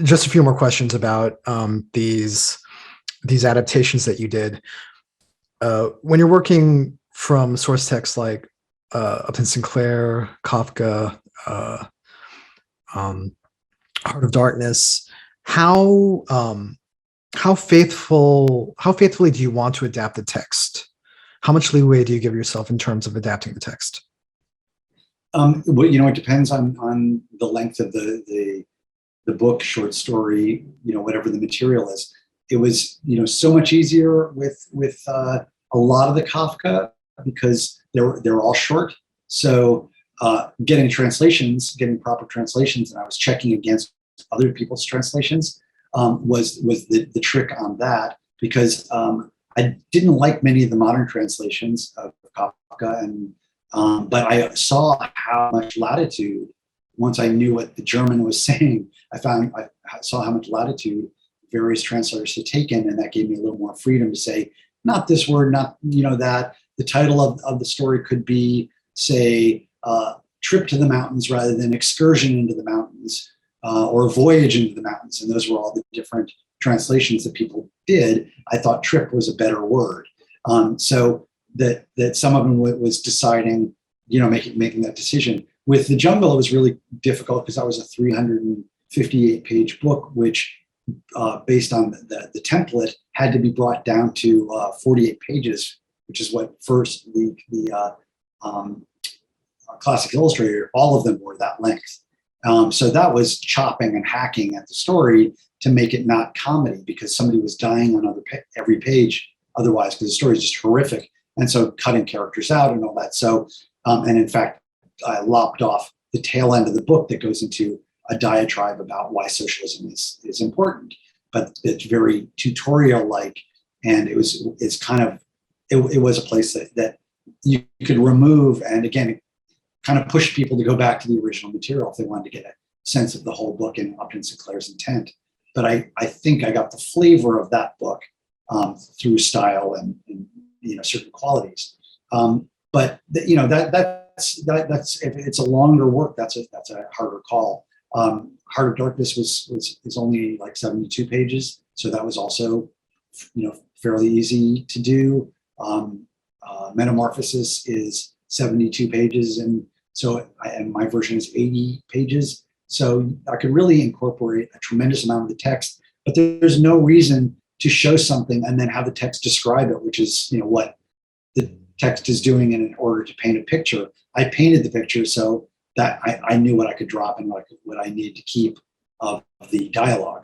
just a few more questions about these adaptations that you did. When you're working from source text like Upton Sinclair, Kafka, um, Heart of Darkness, how faithfully do you want to adapt the text? How much leeway do you give yourself in terms of adapting the text? Well, it depends on the length of the book, short story, whatever the material is. It was, so much easier with a lot of the Kafka because they're all short. So getting proper translations, and I was checking against other people's translations, was the trick on that, because I didn't like many of the modern translations of Kafka, and but I saw how much latitude, once I knew what the German was saying, I saw how much latitude various translators had taken, and that gave me a little more freedom to say, not this word, not that. The title of the story could be, say, Trip to the Mountains rather than Excursion into the Mountains, or Voyage into the Mountains, and those were all the different translations that people did. I thought trip was a better word, so that some of them was deciding, making that decision. With The Jungle, it was really difficult because that was a 358-page book, which, based on the template, had to be brought down to 48 pages, which is what first the Classic Illustrator, all of them were that length. So that was chopping and hacking at the story to make it not comedy, because somebody was dying on every page otherwise, because the story is just horrific. And so cutting characters out and all that. So, and in fact, I lopped off the tail end of the book that goes into a diatribe about why socialism is important, but it's very tutorial-like, and it was a place that you could remove, and again, kind of push people to go back to the original material if they wanted to get a sense of the whole book and Upton Sinclair's intent. But I think I got the flavor of that book through style and certain qualities. But that's if it's a longer work, that's a harder call. Heart of Darkness is only like 72 pages, so that was also fairly easy to do. Metamorphosis is 72 pages, and my version is 80 pages. So I could really incorporate a tremendous amount of the text, but there's no reason to show something and then have the text describe it, which is what the text is doing in order to paint a picture. I painted the picture so that I knew what I could drop and what I needed to keep of the dialogue.